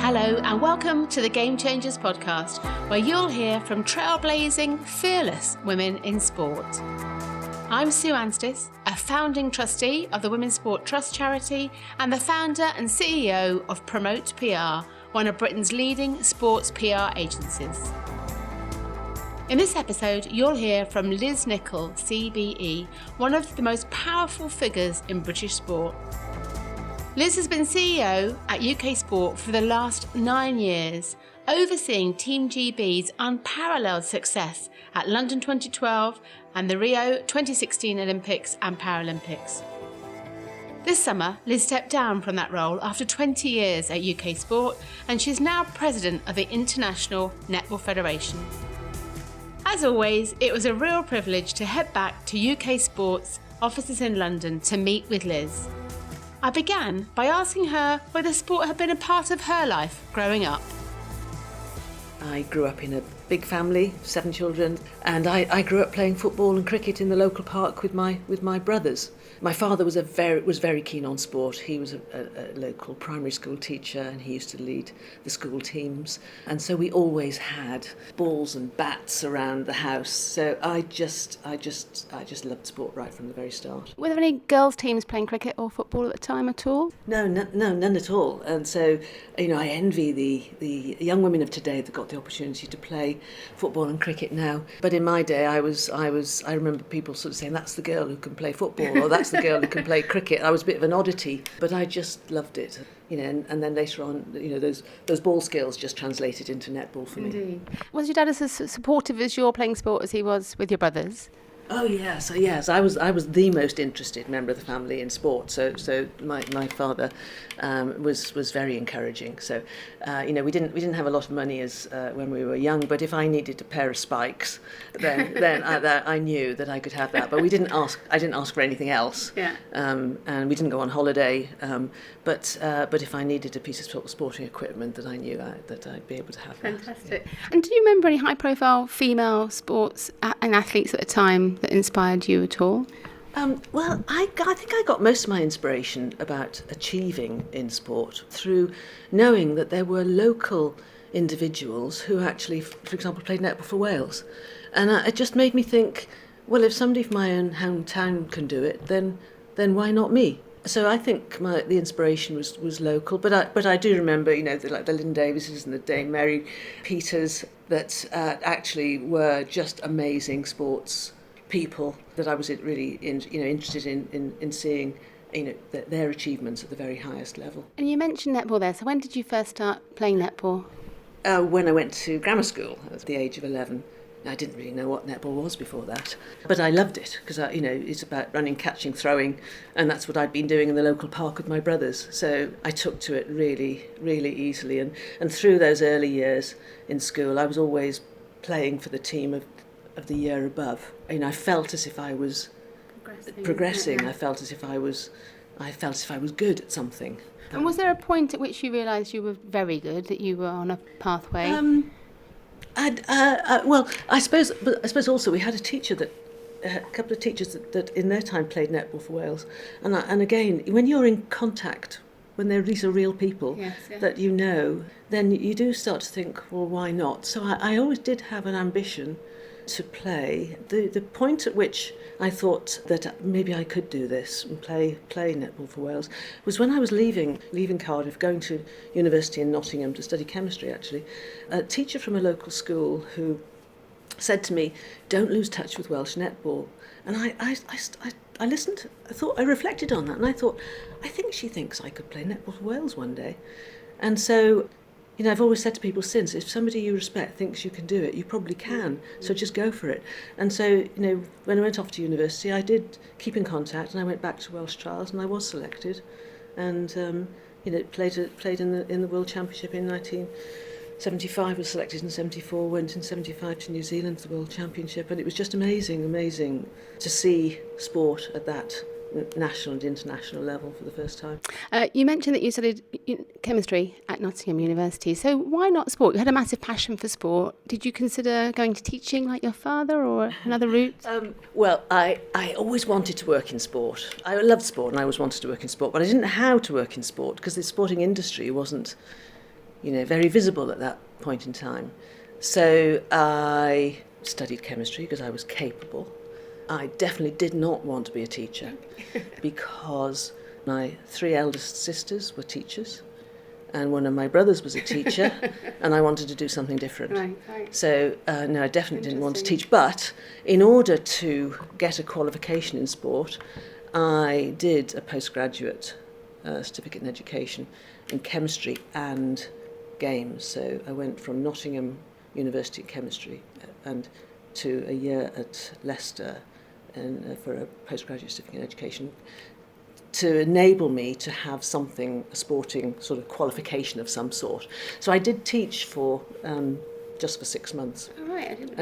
Hello and welcome to the Game Changers podcast, where you'll hear from trailblazing, fearless women in sport. I'm Sue Anstiss, a founding trustee of the Women's Sport Trust charity and the founder and CEO of Promote PR, one of Britain's leading sports PR agencies. In this episode, you'll hear from Liz Nicholl, CBE, one of the most powerful figures in British sport. Liz has been CEO at UK Sport for the last 9 years, overseeing Team GB's unparalleled success at London 2012 and the Rio 2016 Olympics and Paralympics. This summer, Liz stepped down from that role after 20 years at UK Sport, and she's now president of the International Netball Federation. As always, it was a real privilege to head back to UK Sport's offices in London to meet with Liz. I began by asking her whether sport had been a part of her life growing up. I grew up in a big family, 7 children, and I grew up playing football and cricket in the local park with my brothers. My father was very keen on sport. He was a local primary school teacher, and he used to lead the school teams. And so we always had balls and bats around the house. So I just loved sport right from the very start. Were there any girls' teams playing cricket or football at the time at all? No, none at all. And so, I envy the young women of today that got the opportunity to play football and cricket now. But in my day, I remember people sort of saying, that's the girl who can play football, or that's the girl who can play cricket. I was a bit of an oddity, but I just loved it. And then later on, those ball skills just translated into netball for me. Indeed. Was your dad as supportive as you're playing sport as he was with your brothers? Oh yes. I was the most interested member of the family in sport. So my father was very encouraging. So we didn't have a lot of money as when we were young. But if I needed a pair of spikes, then I knew that I could have that. But I didn't ask for anything else. Yeah. And we didn't go on holiday. But if I needed a piece of sporting equipment, that I knew that I'd be able to have. Fantastic. That. And do you remember any high-profile female sports and athletes at the time that inspired you at all? Well, I think I got most of my inspiration about achieving in sport through knowing that there were local individuals who actually, for example, played netball for Wales. And it just made me think, well, if somebody from my own hometown can do it, then why not me? So I think the inspiration was local, but I do remember, the Lynn Davises and the Dame Mary Peters that actually were just amazing sports people that I was really interested in seeing their achievements at the very highest level. And you mentioned netball there, so when did you first start playing netball? When I went to grammar school at the age of 11. I didn't really know what netball was before that, but I loved it because it's about running, catching, throwing, and that's what I'd been doing in the local park with my brothers. So I took to it really, really easily, and through those early years in school, I was always playing for the team of the year above. I felt as if I was progressing. I felt as if I was good at something. And was there a point at which you realised you were very good, that you were on a pathway? Well, I suppose also we had a couple of teachers that in their time played netball for Wales, and again, when you're in contact, when these are real people that then you do start to think, well, why not? So I always did have an ambition to play. The point at which I thought that maybe I could do this and play netball for Wales was when I was leaving Cardiff, going to university in Nottingham to study chemistry, actually. A teacher from a local school who said to me, don't lose touch with Welsh netball. And I listened, I reflected on that, and I thought, I think she thinks I could play netball for Wales one day. And so I've always said to people since, if somebody you respect thinks you can do it, you probably can, so just go for it. And so, when I went off to university, I did keep in contact, and I went back to Welsh trials, and I was selected, and played in the World Championship in 1975, was selected in 74, went in 75 to New Zealand to the World Championship, and it was just amazing to see sport at that national and international level for the first time. You mentioned that you studied chemistry at Nottingham University, so why not sport? You had a massive passion for sport. Did you consider going to teaching like your father, or another route? Well, I always wanted to work in sport. I loved sport and I always wanted to work in sport, but I didn't know how to work in sport because the sporting industry wasn't very visible at that point in time. So I studied chemistry because I was capable. I definitely did not want to be a teacher because my 3 eldest sisters were teachers and one of my brothers was a teacher and I wanted to do something different. Right. So, no, I definitely didn't want to teach. But in order to get a qualification in sport, I did a postgraduate certificate in education in chemistry and games. So I went from Nottingham University in chemistry and to a year at Leicester for a postgraduate certificate in education to enable me to have something, a sporting sort of qualification of some sort. So I did teach for just for 6 months. Oh, right, I didn't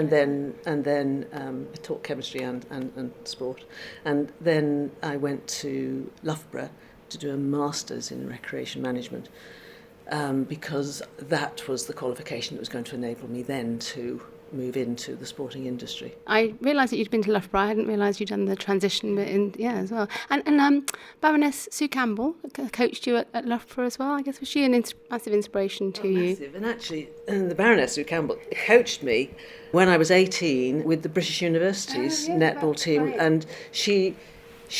and then I taught chemistry and sport. And then I went to Loughborough to do a master's in recreation management because that was the qualification that was going to enable me then to move into the sporting industry. I realised that you'd been to Loughborough. I hadn't realised you'd done the transition as well. And Baroness Sue Campbell coached you at Loughborough as well, I guess. Was she a massive inspiration to you? Massive. And actually, the Baroness Sue Campbell coached me when I was 18 with the British University's netball team. Right. And she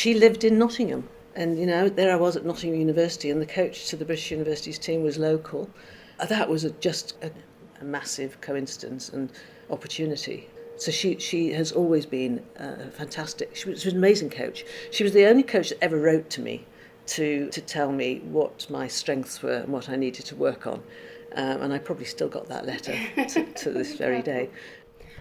lived in Nottingham. And, there I was at Nottingham University and the coach to the British University's team was local. That was just a massive coincidence and opportunity. So she has always been fantastic. She was an amazing coach. She was the only coach that ever wrote to me to tell me what my strengths were and what I needed to work on. And I probably still got that letter to this very day.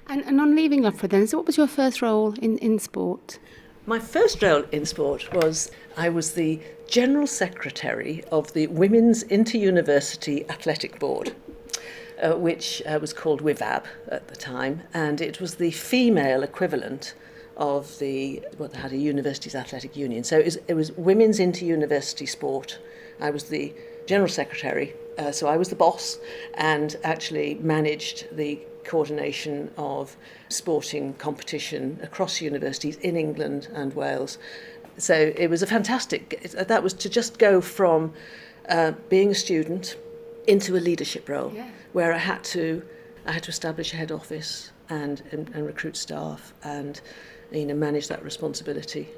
And on leaving Loughborough then, so what was your first role in sport? My first role in sport was I was the General Secretary of the Women's Inter-University Athletic Board, which was called WIVAB at the time, and it was the female equivalent of what they had a university's athletic union. So it was women's inter-university sport. I was the General Secretary, so I was the boss and actually managed the coordination of sporting competition across universities in England and Wales. So it was that was to just go from being a student into a leadership role, where I had to establish a head office and recruit staff and manage that responsibility.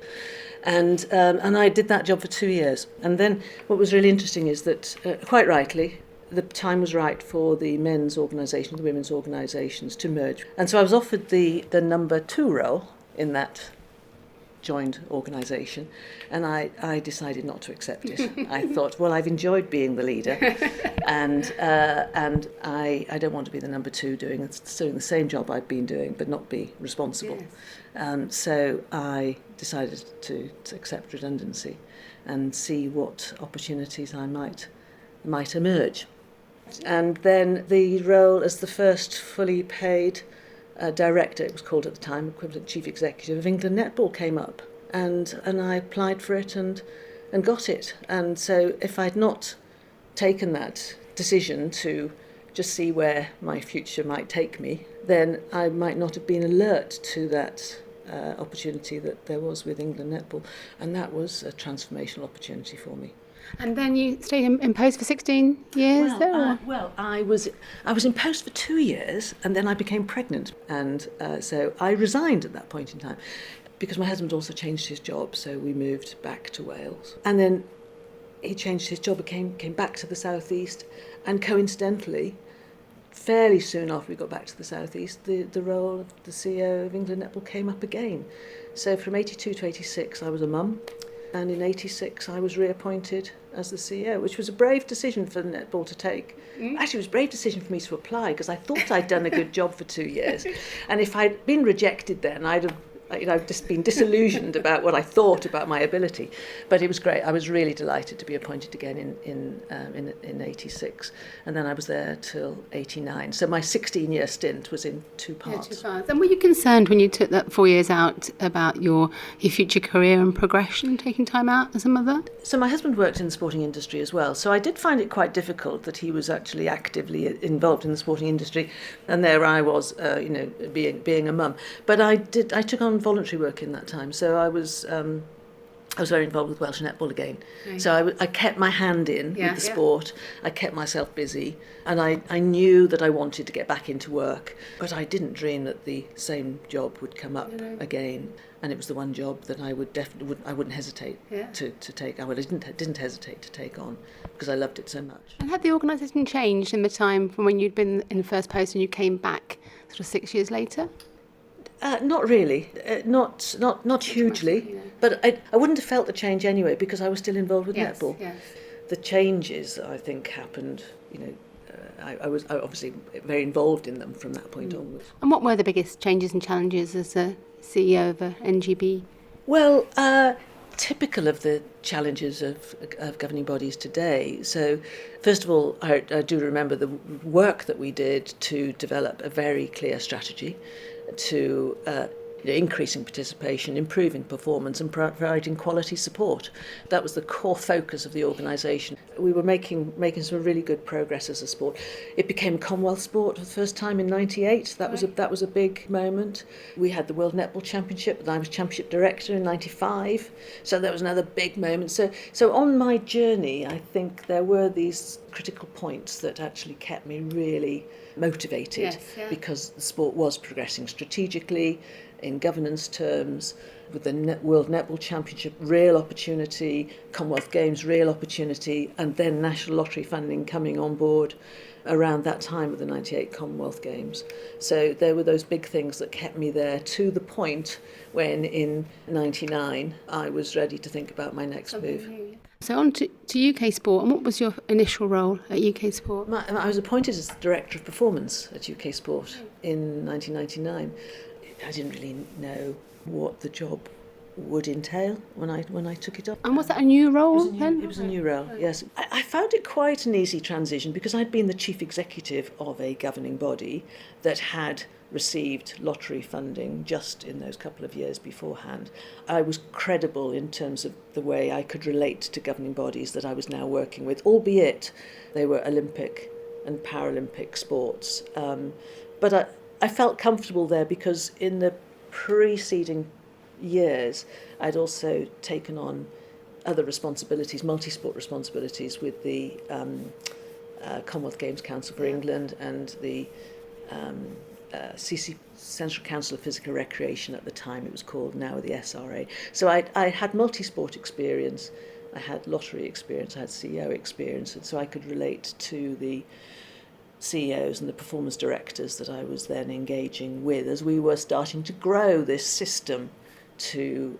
And I did that job for 2 years. And then what was really interesting is that, quite rightly, the time was right for the men's organisation, the women's organisations to merge. And so I was offered the number 2 role in that joined organisation, and I decided not to accept it. I thought, well, I've enjoyed being the leader, and I don't want to be the number 2 doing the same job I've been doing, but not be responsible. Yes. So I decided to accept redundancy and see what opportunities I might emerge. And then the role as the first fully paid director, it was called at the time, equivalent chief executive of England Netball, came up, and I applied for it and got it. And so if I'd not taken that decision to just see where my future might take me, then I might not have been alert to that opportunity that there was with England Netball, and that was a transformational opportunity for me. And then you stayed in post for 16 years? I was in post for 2 years, and then I became pregnant, and so I resigned at that point in time because my husband also changed his job, so we moved back to Wales. And then he changed his job and came back to the southeast, and coincidentally, fairly soon after we got back to the southeast, the role of the CEO of England Netball came up again. So from 82 to 86, I was a mum. And in 86, I was reappointed as the CEO, which was a brave decision for netball to take. Actually, it was a brave decision for me to apply because I thought I'd done a good job for 2 years. And if I'd been rejected then, I'd have just been disillusioned about what I thought about my ability. But it was great. I was really delighted to be appointed again in 86. And then I was there till 89. So my 16-year stint was in 2 parts. 2 parts. And were you concerned when you took that 4 years out about your future career and progression, taking time out as a mother? So my husband worked in the sporting industry as well. So I did find it quite difficult that he was actually actively involved in the sporting industry. And there I was, being a mum. But I took on voluntary work in that time. So I was I was very involved with Welsh netball again. Right. So I kept my hand in with the sport. I kept myself busy, and I knew that I wanted to get back into work, but I didn't dream that the same job would come up again. And it was the one job that I would I wouldn't hesitate to take. I didn't hesitate to take on because I loved it so much. And had the organisation changed in the time from when you'd been in the first post and you came back sort of 6 years later? Not really, not hugely, but I wouldn't have felt the change anyway because I was still involved with netball. Yes. The changes, I think, happened, I was obviously very involved in them from that point onwards. And what were the biggest changes and challenges as a CEO of NGB? Well, typical of the challenges of governing bodies today. So, first of all, I do remember the work that we did to develop a very clear strategy to increasing participation, improving performance and providing quality support. That was the core focus of the organisation. We were making some really good progress as a sport. It became a Commonwealth sport for the first time in '98. That was a big moment. We had the World Netball Championship, and I was Championship Director in '95. So that was another big moment. So on my journey, I think there were these critical points that actually kept me really motivated because the sport was progressing strategically, in governance terms, with the World Netball Championship, real opportunity, Commonwealth Games, real opportunity, and then National Lottery funding coming on board around that time of the '98 Commonwealth Games. So there were those big things that kept me there to the point when in '99 I was ready to think about my next move. So on to UK Sport, and what was your initial role at UK Sport? I was appointed as the Director of Performance at UK Sport in 1999. I didn't really know what the job would entail when I took it up. And was that a new role then? It was a new role, yes. I found it quite an easy transition because I'd been the chief executive of a governing body that had received lottery funding just in those couple of years beforehand. I was credible in terms of the way I could relate to governing bodies that I was now working with, albeit they were Olympic and Paralympic sports. But I felt comfortable there because in the preceding years I'd also taken on other responsibilities, multi-sport responsibilities with the Commonwealth Games Council for England and the Central Council of Physical Recreation at the time it was called, now the SRA. So I had multi-sport experience, I had lottery experience, I had CEO experience, and so I could relate to the CEOs and the performance directors that I was then engaging with as we were starting to grow this system to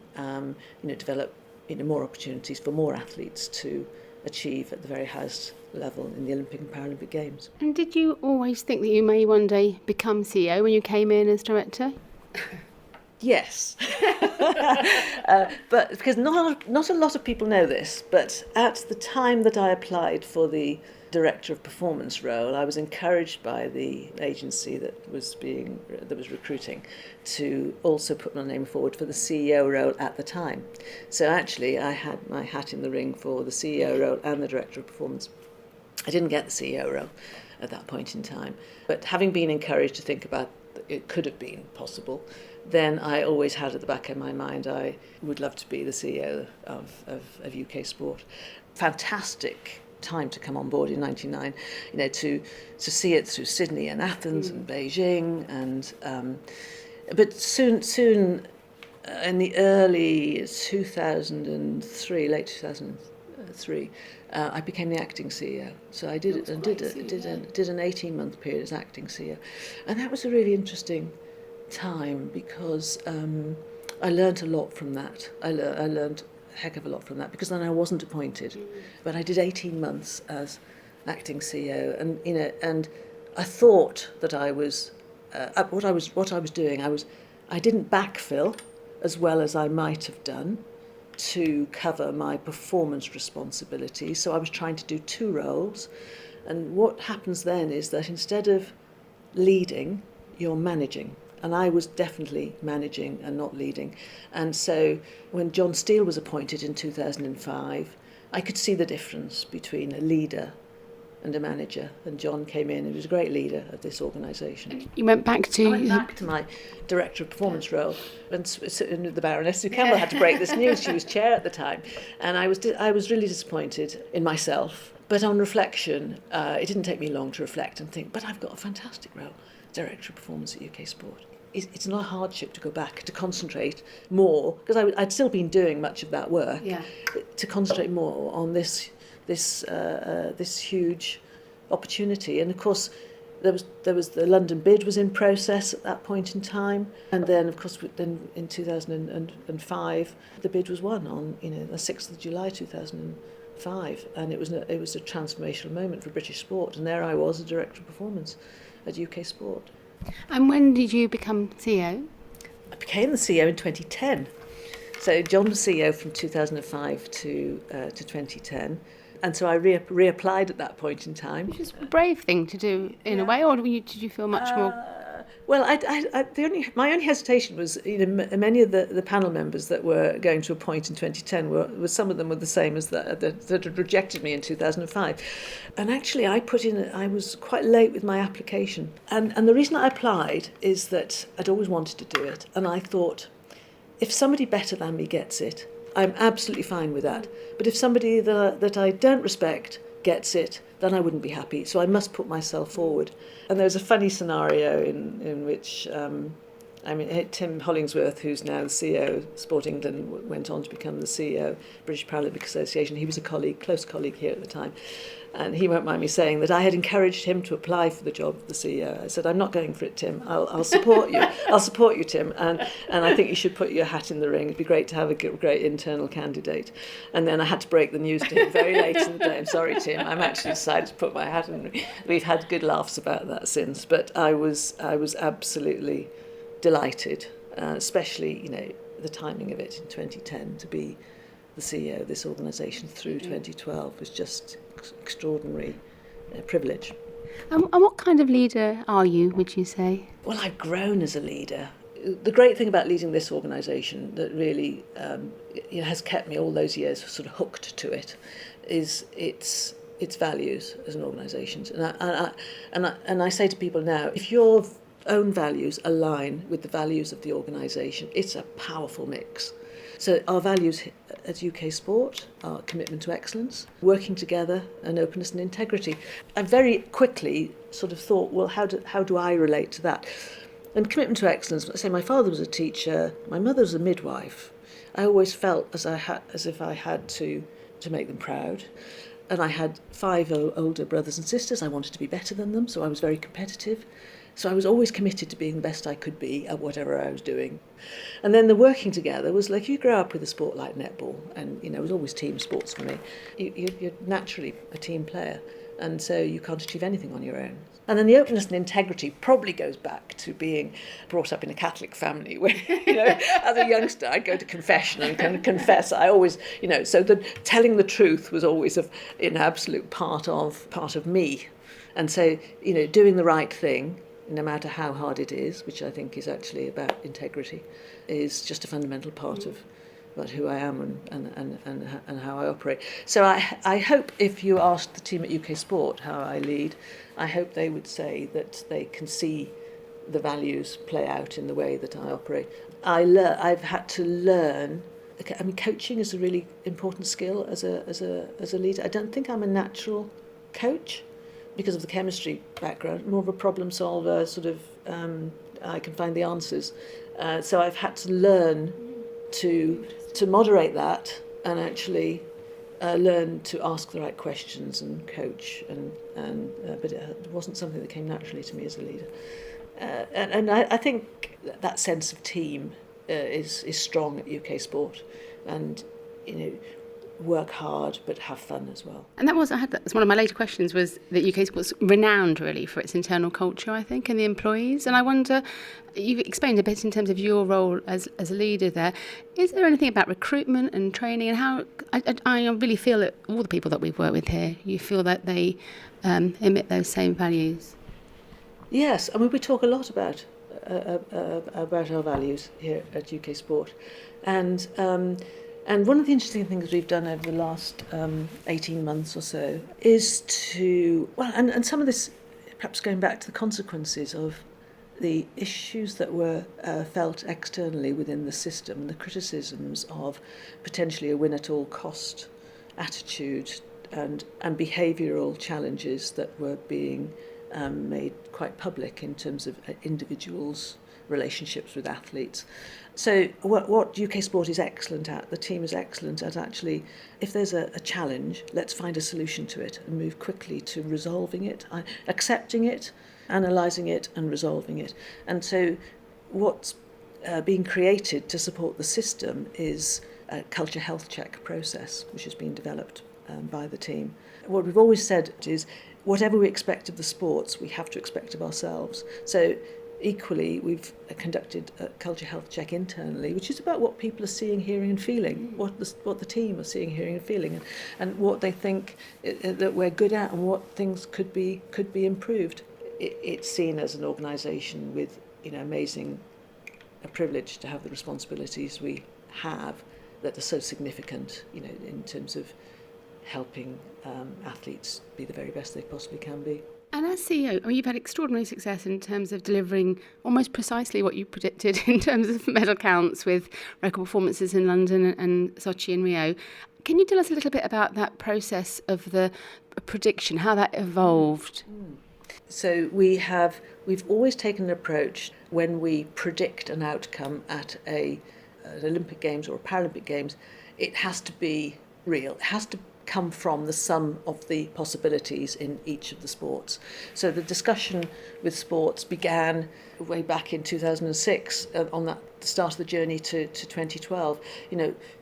develop more opportunities for more athletes to achieve at the very highest level in the Olympic and Paralympic Games. And did you always think that you may one day become CEO when you came in as director? Yes, but because not a lot of people know this, but at the time that I applied for the Director of Performance role, I was encouraged by the agency that was recruiting to also put my name forward for the CEO role at the time. So actually I had my hat in the ring for the CEO role and the Director of Performance. I didn't get the CEO role at that point in time, but having been encouraged to think about it could have been possible, then I always had at the back of my mind I would love to be the CEO of UK Sport. Fantastic time to come on board in '99, to see it through Sydney and Athens and Beijing, and but soon in the early 2003, late 2003, I became the acting CEO. So I did an 18-month period as acting CEO, and that was a really interesting time because I learnt a lot from that. I learnt a heck of a lot from that because then I wasn't appointed, but I did 18 months as acting CEO, and I thought that I was what I was doing. I didn't backfill as well as I might have done to cover my performance responsibilities. So I was trying to do two roles, and what happens then is that instead of leading, you're managing. And I was definitely managing and not leading. And so when John Steele was appointed in 2005, I could see the difference between a leader and a manager, and John came in and was a great leader of this organisation. You went back to... I went back to my director of performance role, and the Baroness Sue Campbell had to break this news. She was chair at the time, and I was really disappointed in myself. But on reflection, it didn't take me long to reflect and think, but I've got a fantastic role, director of performance at UK Sport. It's not a hardship to go back, to concentrate more, because I'd still been doing much of that work, to concentrate more on this huge opportunity. And of course, there was the London bid was in process at that point in time, and then of course in 2005 the bid was won on the 6th of July 2005, and it was a transformational moment for British sport. And there I was, a director of performance at UK Sport. And when did you become CEO? I became the CEO in 2010. So John was CEO from 2005 to 2010. And so I reapplied at that point in time. Which is a brave thing to do in a way, or did you feel much more? Well, my only hesitation was, many of the panel members that were going to appoint in 2010 some of them were the same as that had rejected me in 2005. And actually, I was quite late with my application. And the reason I applied is that I'd always wanted to do it. And I thought, if somebody better than me gets it, I'm absolutely fine with that. But if somebody that I don't respect gets it, then I wouldn't be happy. So I must put myself forward. And there's a funny scenario in which, Tim Hollingsworth, who's now the CEO of Sport England, went on to become the CEO of British Paralympic Association. He was a close colleague here at the time. And he won't mind me saying that I had encouraged him to apply for the job of the CEO. I said, I'm not going for it, Tim. I'll support you. I'll support you, Tim. And I think you should put your hat in the ring. It'd be great to have a great internal candidate. And then I had to break the news to him very late in the day. I'm sorry, Tim. I'm actually decided to put my hat in the ring. We've had good laughs about that since. But I was absolutely delighted, especially, the timing of it in 2010 to be the CEO of this organisation through 2012 was just extraordinary privilege. And what kind of leader are you, would you say? Well, I've grown as a leader. The great thing about leading this organisation that really has kept me all those years sort of hooked to it is its values as an organisation. And I say to people now, if your own values align with the values of the organisation, it's a powerful mix. So our values at UK Sport are commitment to excellence, working together, and openness and integrity. I very quickly sort of thought, well, how do I relate to that? And commitment to excellence, I say my father was a teacher, my mother was a midwife. I always felt as if I had to make them proud. And I had 5 older brothers and sisters. I wanted to be better than them, so I was very competitive. So I was always committed to being the best I could be at whatever I was doing. And then the working together was like, you grow up with a sport like netball, and it was always team sports for me. You're naturally a team player, and so you can't achieve anything on your own. And then the openness and integrity probably goes back to being brought up in a Catholic family where, as a youngster, I'd go to confession and kind of confess. I always, so the telling the truth was always an absolute part of me. And so, doing the right thing, no matter how hard it is, which I think is actually about integrity, is just a fundamental part of about who I am and how I operate. So I hope if you asked the team at UK Sport how I lead, I hope they would say that they can see the values play out in the way that I operate. I've had to learn. Coaching is a really important skill as a leader. I don't think I'm a natural coach, because of the chemistry background, more of a problem solver, sort of, I can find the answers. So I've had to learn to moderate that and actually learn to ask the right questions and coach. But it wasn't something that came naturally to me as a leader. And I think that sense of team is strong at UK Sport, and work hard but have fun as well. And that's one of my later questions, was that UK Sport's renowned really for its internal culture, I think, and the employees. And I wonder, you've explained a bit in terms of your role as a leader there. Is there anything about recruitment and training, and how I really feel that all the people that we've worked with here, you feel that they emit those same values? Yes, we talk a lot about our values here at UK Sport, and And one of the interesting things we've done over the last 18 months or so is to, and some of this perhaps going back to the consequences of the issues that were felt externally within the system, the criticisms of potentially a win-at-all-cost attitude and behavioural challenges that were being made quite public in terms of individuals' relationships with athletes. So what UK Sport is excellent at, the team is excellent at actually, if there's a challenge, let's find a solution to it and move quickly to resolving it, accepting it, analysing it and resolving it. And so what's being created to support the system is a culture health check process, which has been developed by the team. What we've always said is whatever we expect of the sports, we have to expect of ourselves. So equally, we've conducted a culture health check internally, which is about what people are seeing, hearing and feeling, what the team are seeing, hearing and feeling, and what they think that we're good at and what things could be improved. It's seen as an organisation with amazing a privilege to have the responsibilities we have that are so significant, in terms of helping athletes be the very best they possibly can be. And as CEO, you've had extraordinary success in terms of delivering almost precisely what you predicted in terms of medal counts with record performances in London and Sochi and Rio. Can you tell us a little bit about that process of the prediction, how that evolved? So we've always taken an approach when we predict an outcome at an Olympic Games or a Paralympic Games, it has to be real. It has to come from the sum of the possibilities in each of the sports. So the discussion with sports began way back in 2006 on the start of the journey to 2012.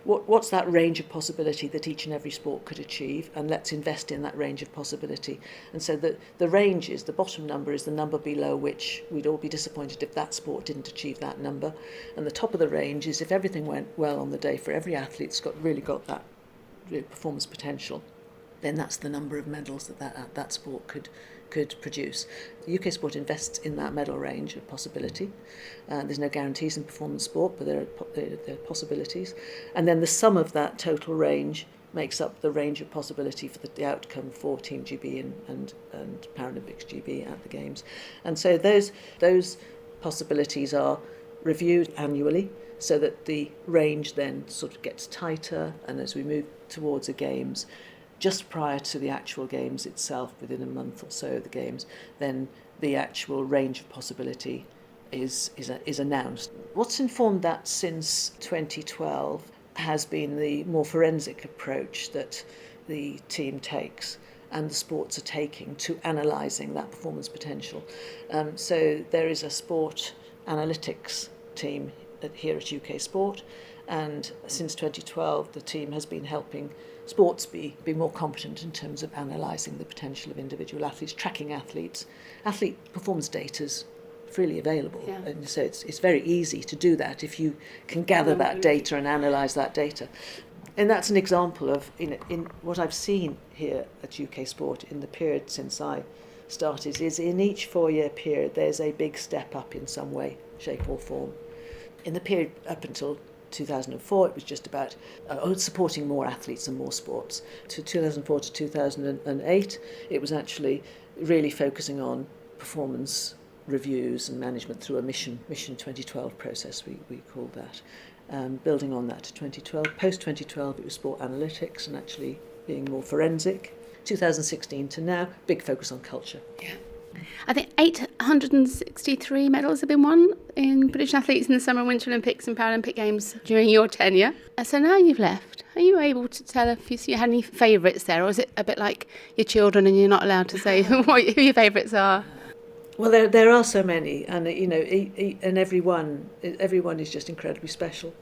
What's that range of possibility that each and every sport could achieve, and let's invest in that range of possibility. And so the range is, the bottom number is the number below which we'd all be disappointed if that sport didn't achieve that number, and the top of the range is if everything went well on the day for every athlete's really got that performance potential, then that's the number of medals that sport could produce. The UK Sport invests in that medal range of possibility. There's no guarantees in performance sport, but there are possibilities. And then the sum of that total range makes up the range of possibility for the outcome for Team GB and Paralympics GB at the Games. And so those possibilities are reviewed annually, so that the range then sort of gets tighter, and as we move towards the Games, just prior to the actual Games itself, within a month or so of the Games, then the actual range of possibility is announced. What's informed that since 2012 has been the more forensic approach that the team takes and the sports are taking to analysing that performance potential. So there is a sport analytics team here at UK Sport, and since 2012 the team has been helping sports be more competent in terms of analysing the potential of individual athletes, tracking athletes. Athlete performance data's freely available, and so it's very easy to do that if you can gather that data and analyse that data. And that's an example of in what I've seen here at UK Sport in the period since I started, is in each 4-year period there's a big step up in some way, shape or form. In the period up until 2004, it was just about supporting more athletes and more sports. To 2004 to 2008, it was actually really focusing on performance reviews and management through a Mission 2012 process, we called that. Building on that to 2012. Post-2012, it was sport analytics and actually being more forensic. 2016 to now, big focus on culture. Yeah. I think 863 medals have been won in British athletes in the Summer and Winter Olympics and Paralympic Games during your tenure. So now you've left. Are you able to tell if you had any favourites there, or is it a bit like your children and you're not allowed to say who your favourites are? Well, there are so many, and and everyone is just incredibly special.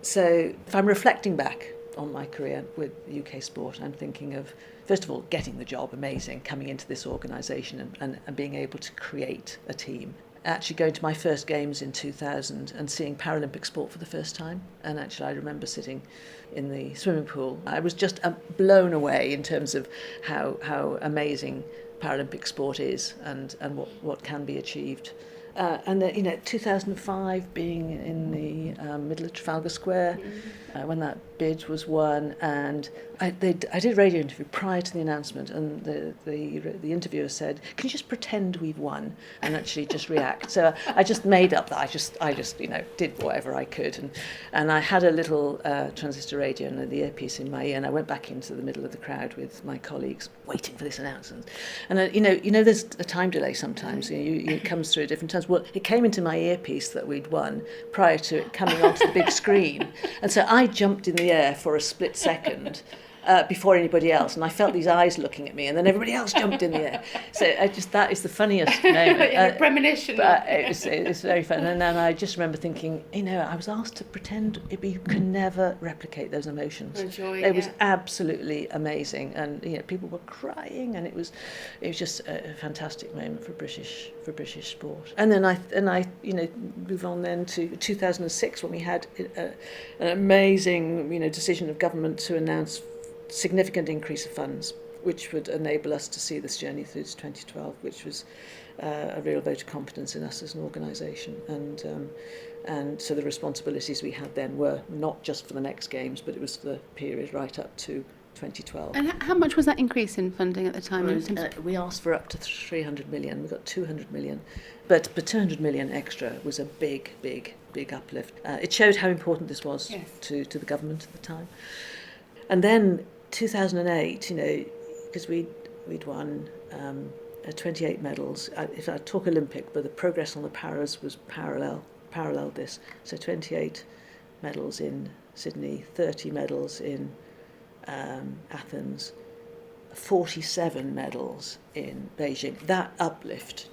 So if I'm reflecting back on my career with UK Sport, I'm thinking of, first of all, getting the job, amazing, coming into this organisation and being able to create a team. Actually going to my first Games in 2000 and seeing Paralympic sport for the first time. And actually I remember sitting in the swimming pool. I was just blown away in terms of how amazing Paralympic sport is and what can be achieved And then, 2005 being in the middle of Trafalgar Square, when that bid was won, and I did a radio interview prior to the announcement, and the interviewer said, "Can you just pretend we've won and actually just react?" So I just made up that I just did whatever I could, and I had a little transistor radio and the earpiece in my ear, and I went back into the middle of the crowd with my colleagues, waiting for this announcement. And there's a time delay sometimes. It comes through at different times. Well, it came into my earpiece that we'd won prior to it coming onto the big screen, and so I jumped in the air for a split second. Before anybody else, and I felt these eyes looking at me, and then everybody else jumped in the air. So that is the funniest moment. Premonition. But it's very fun. And then I just remember thinking, I was asked to pretend you can never replicate those emotions. It was absolutely amazing, and people were crying, and it was just a fantastic moment for British sport. And then I move on then to 2006 when we had an amazing decision of government to announce significant increase of funds, which would enable us to see this journey through to 2012, which was a real vote of confidence in us as an organisation. And so the responsibilities we had then were not just for the next games, but it was for the period right up to 2012. And how much was that increase in funding at the time? We asked for up to 300 million. We got 200 million. But 200 million extra was a big uplift. It showed how important this was to the government at the time. And then 2008, because we'd won 28 medals. If I talk Olympic, but the progress on the paras was paralleled this. So 28 medals in Sydney, 30 medals in Athens, 47 medals in Beijing. That uplift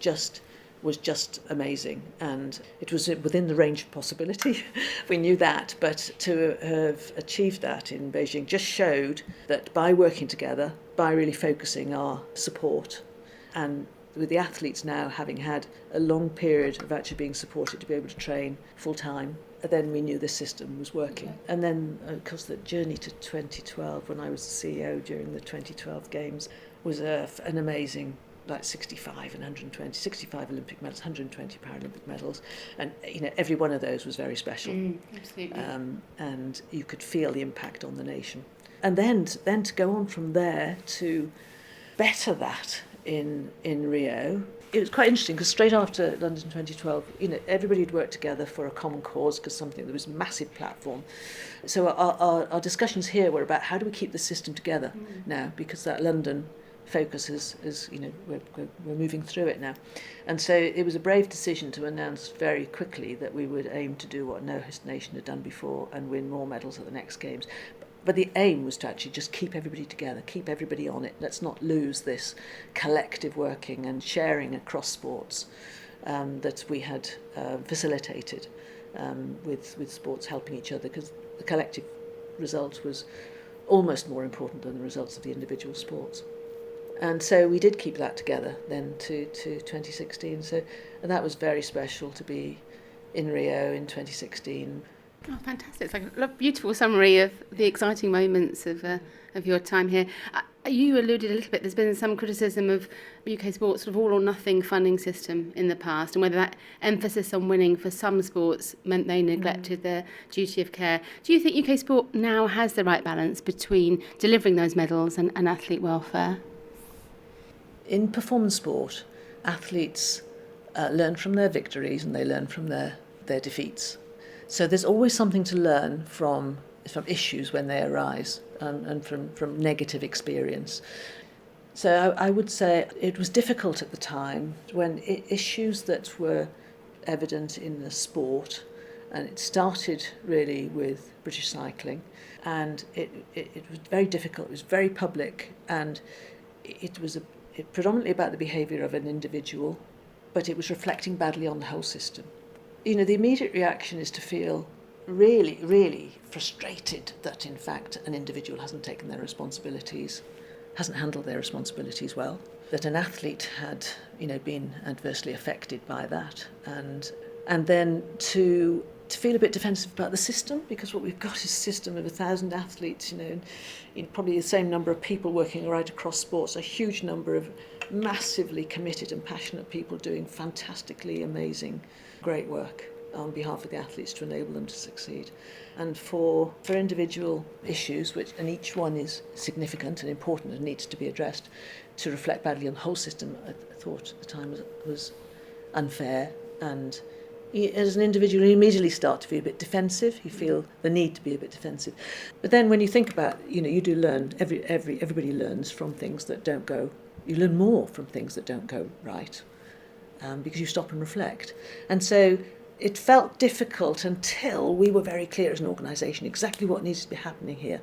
was just amazing, and it was within the range of possibility. We knew that, but to have achieved that in Beijing just showed that by working together, by really focusing our support, and with the athletes now having had a long period of actually being supported to be able to train full time, then we knew the system was working. Okay. And then, of course, the journey to 2012, when I was the CEO during the 2012 Games, was an amazing 65 and 120, 65 Olympic medals, 120 Paralympic medals, and every one of those was very special. Absolutely. And you could feel the impact on the nation. And then to go on from there to better that in Rio, it was quite interesting because straight after London 2012, everybody had worked together for a common cause because there was a massive platform. So our discussions here were about how do we keep the system together now, because that London focus is we're moving through it now. And so it was a brave decision to announce very quickly that we would aim to do what no host nation had done before and win more medals at the next Games. But the aim was to actually just keep everybody together, keep everybody on it. Let's not lose this collective working and sharing across sports that we had facilitated with sports helping each other, because the collective result was almost more important than the results of the individual sports. And so we did keep that together then to 2016. And that was very special to be in Rio in 2016. Oh, fantastic. It's like a beautiful summary of the exciting moments of your time here. You alluded a little bit, there's been some criticism of UK sports' sort of all or nothing funding system in the past, and whether that emphasis on winning for some sports meant they neglected their duty of care. Do you think UK sport now has the right balance between delivering those medals and athlete welfare? In performance sport, athletes learn from their victories and they learn from their defeats. So there's always something to learn from issues when they arise and from negative experience. So I would say it was difficult at the time when issues that were evident in the sport, and it started really with British cycling, and it was very difficult, it was very public, and it was predominantly about the behaviour of an individual, but it was reflecting badly on the whole system. The immediate reaction is to feel really, really frustrated that, in fact, an individual hasn't taken their responsibilities, hasn't handled their responsibilities well, that an athlete had, been adversely affected by that, and then to to feel a bit defensive about the system, because what we've got is a system of 1,000 athletes, probably the same number of people working right across sports, a huge number of massively committed and passionate people doing fantastically amazing, great work on behalf of the athletes to enable them to succeed. And for individual issues, and each one is significant and important and needs to be addressed, to reflect badly on the whole system, I thought at the time was unfair. And as an individual, you immediately start to feel a bit defensive. You feel the need to be a bit defensive. But then when you think about, you do learn, everybody learns from things that don't go, you learn more from things that don't go right, because you stop and reflect. And so it felt difficult until we were very clear as an organisation exactly what needs to be happening here.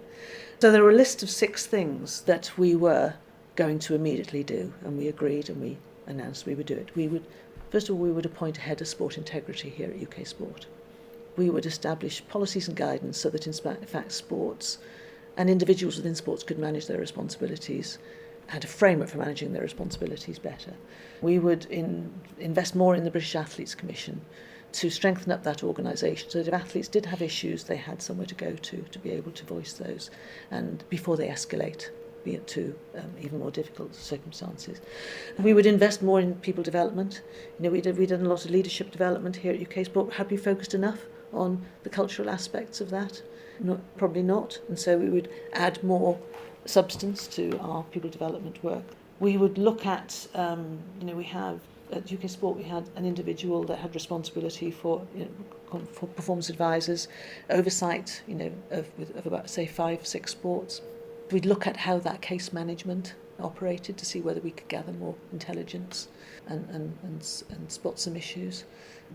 So there were a list of 6 things that we were going to immediately do, and we agreed and we announced we would do it. First of all, we would appoint a head of sport integrity here at UK Sport. We would establish policies and guidance so that in fact sports and individuals within sports could manage their responsibilities, had a framework for managing their responsibilities better. We would invest more in the British Athletes Commission to strengthen up that organisation so that if athletes did have issues, they had somewhere to go to be able to voice those, and before they escalate, be it to even more difficult circumstances. We would invest more in people development. We've done a lot of leadership development here at UK Sport. Have we focused enough on the cultural aspects of that? Probably not. And so we would add more substance to our people development work. We would look at, we have at UK Sport, we had an individual that had responsibility for performance advisors, oversight, of about, say, 5-6 sports. We'd look at how that case management operated to see whether we could gather more intelligence and spot some issues.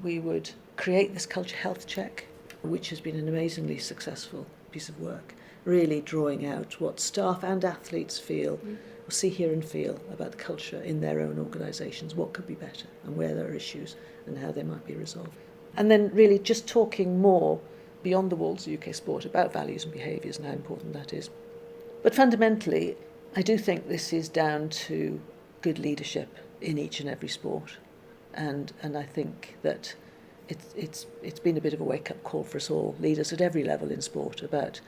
We would create this culture health check, which has been an amazingly successful piece of work, really drawing out what staff and athletes feel, or see, hear and feel about the culture in their own organisations, what could be better and where there are issues and how they might be resolved. And then really just talking more beyond the walls of UK Sport about values and behaviours and how important that is. But fundamentally, I do think this is down to good leadership in each and every sport. And I think that it's been a bit of a wake-up call for us all, leaders at every level in sport, about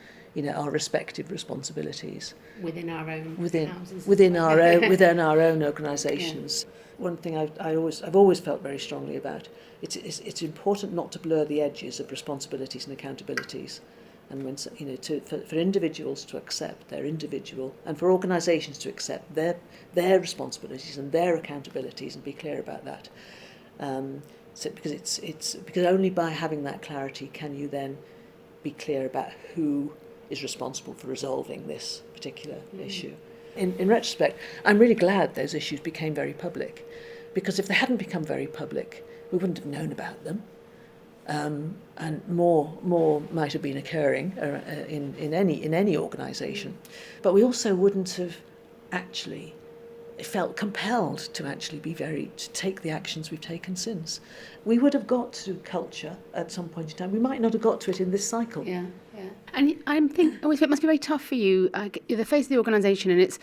our respective responsibilities within our own houses, within our own organisations. Yeah. One thing I've always felt very strongly about, it's important not to blur the edges of responsibilities and accountabilities. And when for individuals to accept their individual, and for organisations to accept their responsibilities and their accountabilities and be clear about that. Because only by having that clarity can you then be clear about who is responsible for resolving this particular issue. In retrospect, I'm really glad those issues became very public, because if they hadn't become very public, we wouldn't have known about them. And more might have been occurring in any organisation, but we also wouldn't have actually felt compelled to take the actions we've taken since. We would have got to culture at some point in time. We might not have got to it in this cycle. Yeah. And I always think it must be very tough for you. You're the face of the organisation, and it's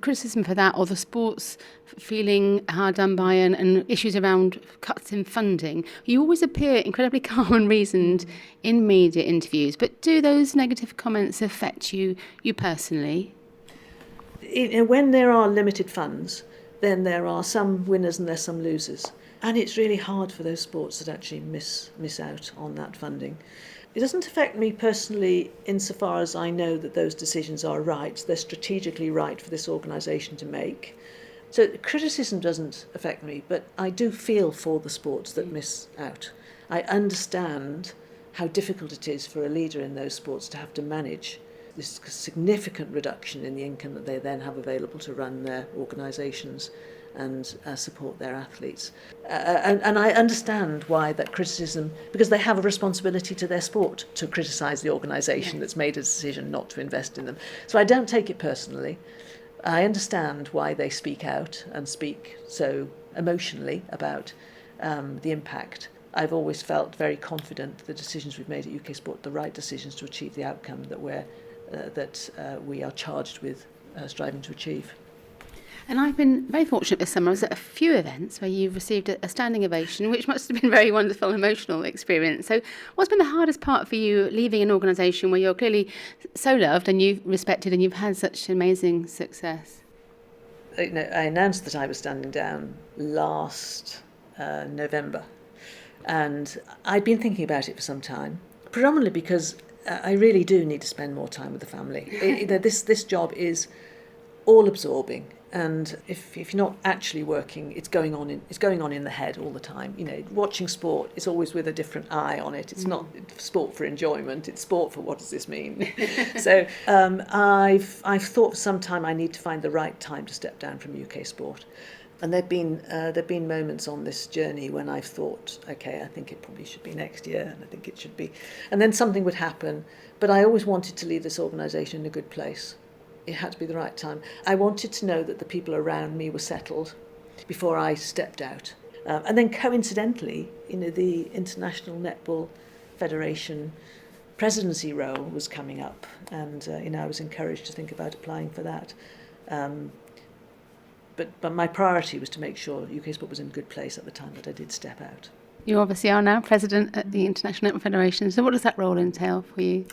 criticism for that, or the sports feeling hard done by, and issues around cuts in funding. You always appear incredibly calm and reasoned in media interviews, but do those negative comments affect you personally? When there are limited funds, then there are some winners and there's some losers. And it's really hard for those sports that actually miss out on that funding. It doesn't affect me personally insofar as I know that those decisions are right. They're strategically right for this organisation to make. So criticism doesn't affect me, but I do feel for the sports that miss out. I understand how difficult it is for a leader in those sports to have to manage this significant reduction in the income that they then have available to run their organisations and support their athletes. And I understand why that criticism, because they have a responsibility to their sport to criticise the organisation that's made a decision not to invest in them. So I don't take it personally. I understand why they speak out and speak so emotionally about the impact. I've always felt very confident that the decisions we've made at UK Sport are the right decisions to achieve the outcome that we are charged with striving to achieve. And I've been very fortunate this summer. I was at a few events where you've received a standing ovation, which must have been a very wonderful, emotional experience. So what's been the hardest part for you leaving an organisation where you're clearly so loved and you've respected and you've had such amazing success? I announced that I was standing down last November, and I'd been thinking about it for some time, predominantly because I really do need to spend more time with the family. This job is all absorbing, and if you're not actually working, it's going on in the head all the time. Watching sport is always with a different eye on it. It's not sport for enjoyment, it's sport for what does this mean. So I've thought for some time I need to find the right time to step down from UK sport. And there've been moments on this journey when I've thought, okay, I think it probably should be next year, and I think it should be, and then something would happen. But I always wanted to leave this organisation in a good place. It had to be the right time. I wanted to know that the people around me were settled before I stepped out. And then coincidentally, the International Netball Federation presidency role was coming up, and I was encouraged to think about applying for that. But my priority was to make sure UK sport was in a good place at the time that I did step out. You obviously are now president at the International Netball Federation. So what does that role entail for you?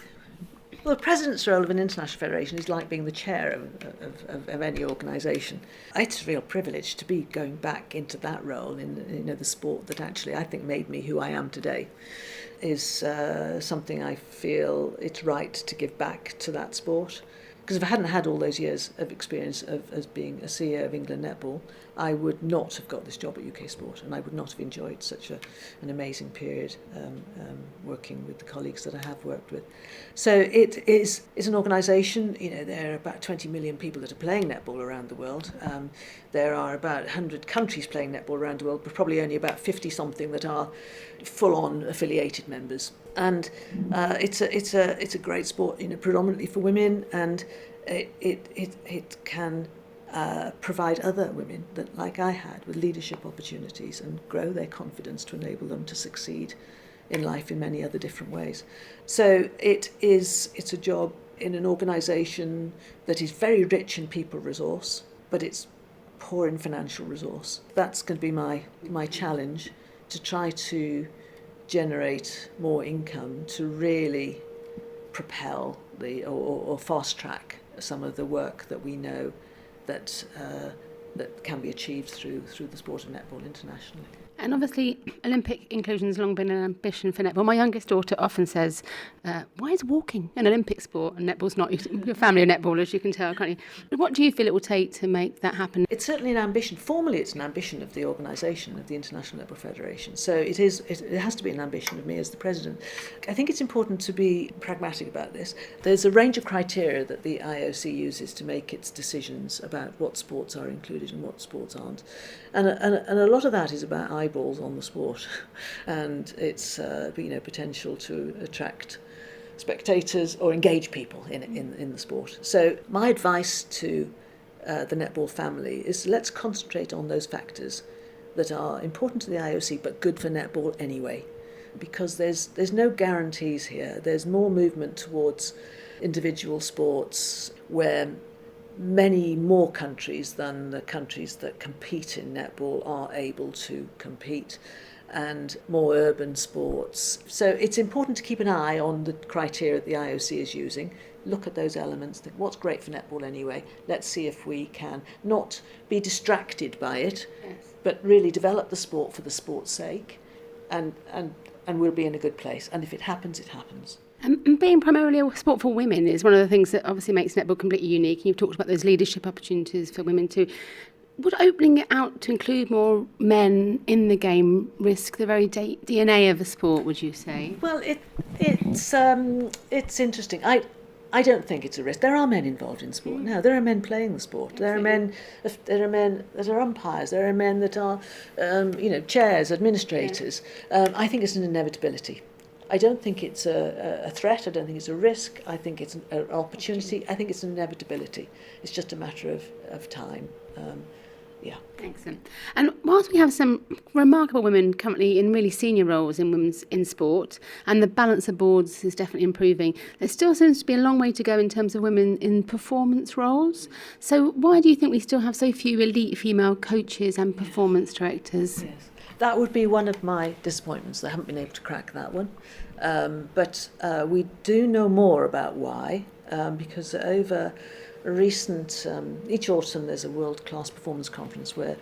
Well, the president's role of an international federation is like being the chair of any organisation. It's a real privilege to be going back into that role in the sport that actually I think made me who I am today. Is something I feel it's right to give back to that sport. Because if I hadn't had all those years of experience as being a CEO of England Netball, I would not have got this job at UK Sport, and I would not have enjoyed such an amazing period working with the colleagues that I have worked with. So it's an organisation. There are about 20 million people that are playing netball around the world. There are about 100 countries playing netball around the world, but probably only about 50-something that are full-on affiliated members. And it's a great sport, predominantly for women, and it can provide other women that, like I had, with leadership opportunities and grow their confidence to enable them to succeed in life in many other different ways. So it's a job in an organisation that is very rich in people resource, but it's poor in financial resource. That's going to be my challenge, to try to generate more income to really propel or fast track some of the work that we know that can be achieved through the sport of netball internationally. And obviously, Olympic inclusion has long been an ambition for netball. My youngest daughter often says, why is walking an Olympic sport? And netball's not. Your family are netballers, you can tell, can't you? What do you feel it will take to make that happen? It's certainly an ambition. Formally, it's an ambition of the organisation, of the International Netball Federation. So it has to be an ambition of me as the president. I think it's important to be pragmatic about this. There's a range of criteria that the IOC uses to make its decisions about what sports are included and what sports aren't. And a lot of that is about eyeballs on the sport, and its potential to attract spectators or engage people in the sport. So my advice to the netball family is, let's concentrate on those factors that are important to the IOC but good for netball anyway, because there's no guarantees here. There's more movement towards individual sports where many more countries than the countries that compete in netball are able to compete, and more urban sports. So it's important to keep an eye on the criteria that the IOC is using, look at those elements, think what's great for netball anyway, let's see if we can not be distracted by it, yes, but really develop the sport for the sport's sake, and we'll be in a good place. And if it happens, it happens. And being primarily a sport for women is one of the things that obviously makes netball completely unique. And you've talked about those leadership opportunities for women too. Would opening it out to include more men in the game risk the very DNA of the sport, would you say? Well, it's interesting. I don't think it's a risk. There are men involved in sport now. There are men playing the sport. There are men that are umpires. There are men that are, chairs, administrators. Yes. I think it's an inevitability. I don't think it's a threat. I don't think it's a risk. I think it's an opportunity. I think it's an inevitability. It's just a matter of time. Yeah. Excellent. And whilst we have some remarkable women currently in really senior roles in women's in sport, and the balance of boards is definitely improving, there still seems to be a long way to go in terms of women in performance roles. So why do you think we still have so few elite female coaches and performance directors? Yes. That would be one of my disappointments. I haven't been able to crack that one. But we do know more about why, because over recent, each autumn there's a world-class performance conference where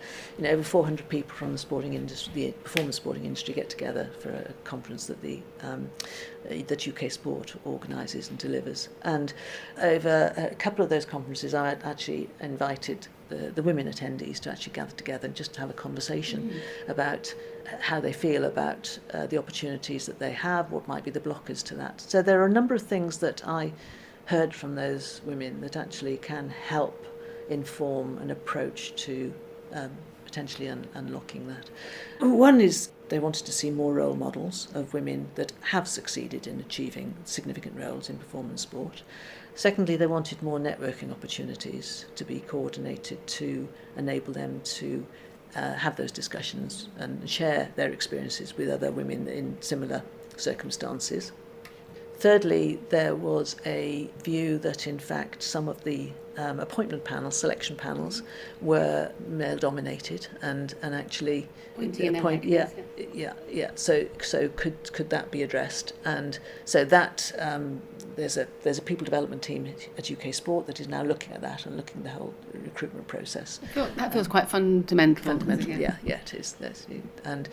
over 400 people from the sporting industry, the performance sporting industry, get together for a conference that that UK Sport organises and delivers. And over a couple of those conferences I actually invited the women attendees to actually gather together and just have a conversation about how they feel about the opportunities that they have, what might be the blockers to that. So there are a number of things that I heard from those women that actually can help inform an approach to potentially unlocking that. One is they wanted to see more role models of women that have succeeded in achieving significant roles in performance sport. Secondly, they wanted more networking opportunities to be coordinated to enable them to have those discussions and share their experiences with other women in similar circumstances. Thirdly, there was a view that, in fact, some of the appointment panels, selection panels, were male-dominated, and actually, So could that be addressed? And so that there's a people development team at UK Sport that is now looking at that and looking at the whole recruitment process. That feels quite fundamental. Fundamental, yeah, it is. And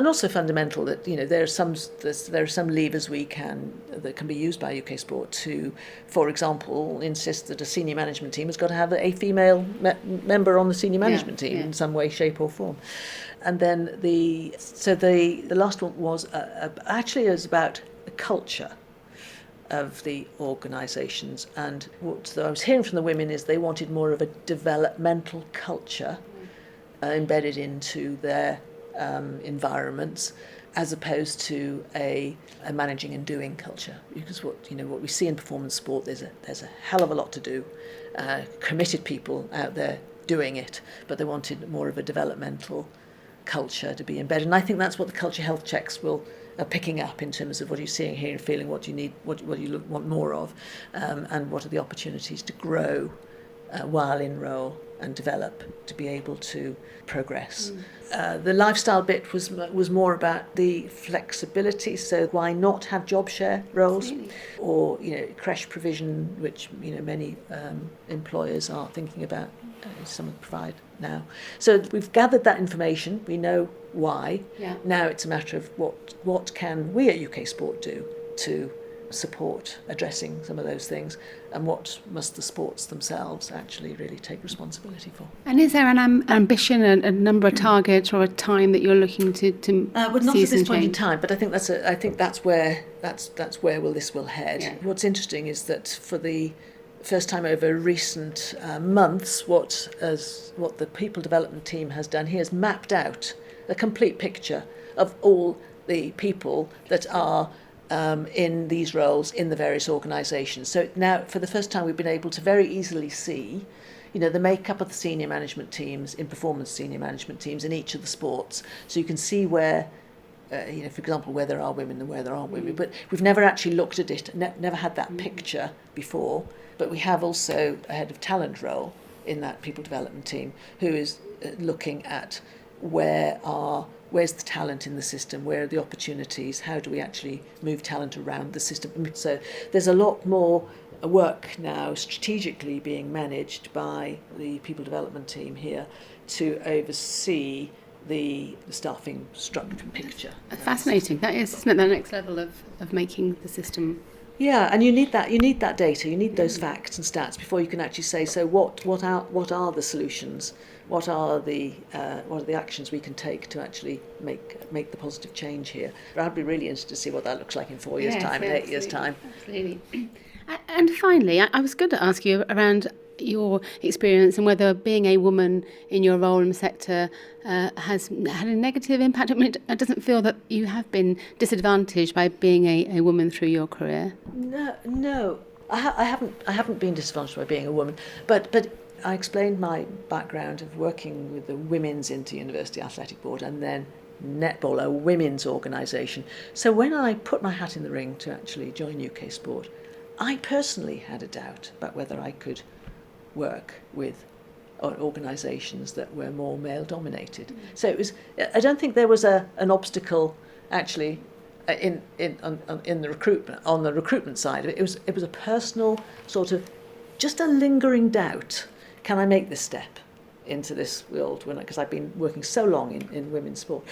also fundamental that there are some levers that can be used by UK Sport to, for example, insist that a senior management team has got to have a female member on the senior management team in some way, shape, or form. And then the last one was about the culture of the organisations, and what I was hearing from the women is they wanted more of a developmental culture embedded into their environments, as opposed to a managing and doing culture. Because what we see in performance sport, there's a hell of a lot to do, committed people out there doing it, but they wanted more of a developmental culture to be embedded. And I think that's what the culture health checks are picking up in terms of what you're seeing, hearing, feeling, what you need, what you want more of, and what are the opportunities to grow while in role and develop to be able to progress. The lifestyle bit was more about the flexibility. So why not have job share roles, or creche provision, which many employers are thinking about. Some provide now. So we've gathered that information. We know why. Yeah. Now it's a matter of what can we at UK Sport do to support addressing some of those things, and what must the sports themselves actually really take responsibility for. And is there an ambition, a number of targets, or a time that you're looking to well, not at this point in time, but I think that's where this will head. Yeah. What's interesting is that for the first time over recent months, what the people development team has done here is mapped out a complete picture of all the people that are in these roles in the various organisations. So now, for the first time, we've been able to very easily see, the makeup of the senior management teams, in performance senior management teams in each of the sports. So you can see where, for example, where there are women and where there aren't women. But we've never actually looked at it, never had that picture before. But we have also a head of talent role in that people development team who is looking at where's the talent in the system, where are the opportunities, how do we actually move talent around the system. So there's a lot more work now strategically being managed by the people development team here to oversee the staffing structure picture. Fascinating. That is, isn't it, the next level of making the system. Yeah, and you need that data, you need those facts and stats before you can actually say, so what are the solutions, what are the actions we can take to actually make the positive change here. I'd be really interested to see what that looks like in 4 years' time, in 8 years' time. Absolutely. And finally, I was going to ask you around your experience and whether being a woman in your role in the sector has had a negative impact. I mean, it doesn't feel that you have been disadvantaged by being a woman through your career. No, I haven't been disadvantaged by being a woman, but I explained my background of working with the Women's Inter-University Athletic Board and then Netball, a women's organisation. So when I put my hat in the ring to actually join UK Sport, I personally had a doubt about whether I could work with organisations that were more male-dominated. So it was. I don't think there was an obstacle actually in the recruitment, on the recruitment side. It was a personal sort of just a lingering doubt. Can I make this step into this world? Because I've been working so long in women's sport.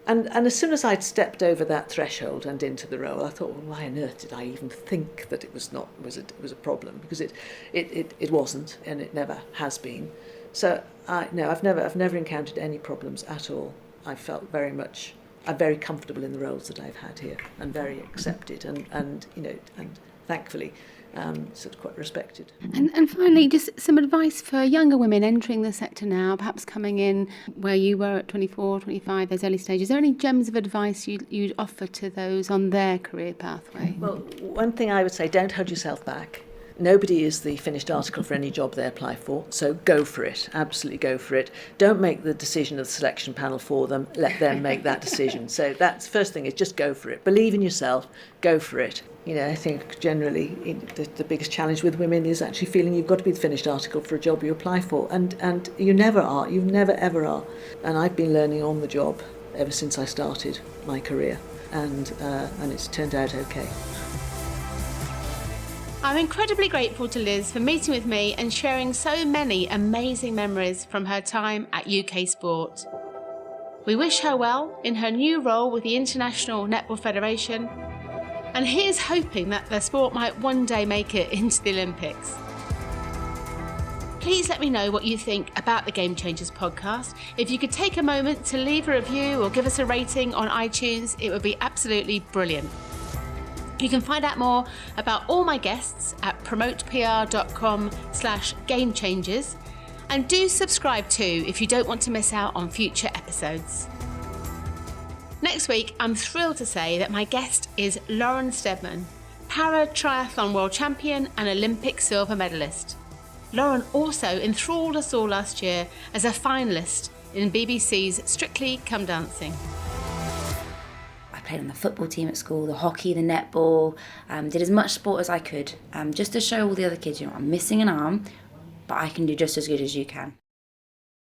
And as soon as I'd stepped over that threshold and into the role, I thought, well, why on earth did I even think that it was a problem? Because it wasn't, and it never has been. So I've never encountered any problems at all. I felt I'm very comfortable in the roles that I've had here, and very accepted, and thankfully sort of quite respected. And finally, just some advice for younger women entering the sector now, perhaps coming in where you were at 24, 25, those early stages. Is there any gems of advice you'd offer to those on their career pathway? Well, one thing I would say, don't hold yourself back. Nobody is the finished article for any job they apply for, so go for it, absolutely go for it. Don't make the decision of the selection panel for them, let them make that decision. So that's the first thing, is just go for it. Believe in yourself, go for it. I think generally the biggest challenge with women is actually feeling you've got to be the finished article for a job you apply for, and you never are, you never ever are. And I've been learning on the job ever since I started my career, and it's turned out okay. I'm incredibly grateful to Liz for meeting with me and sharing so many amazing memories from her time at UK Sport. We wish her well in her new role with the International Netball Federation, and here's hoping that the sport might one day make it into the Olympics. Please let me know what you think about the Game Changers podcast. If you could take a moment to leave a review or give us a rating on iTunes, it would be absolutely brilliant. You can find out more about all my guests at promotepr.com/gamechangers, and do subscribe too if you don't want to miss out on future episodes. Next week, I'm thrilled to say that my guest is Lauren Steadman, para-triathlon world champion and Olympic silver medalist. Lauren also enthralled us all last year as a finalist in BBC's Strictly Come Dancing. I played on the football team at school, the hockey, the netball, did as much sport as I could, just to show all the other kids, I'm missing an arm, but I can do just as good as you can.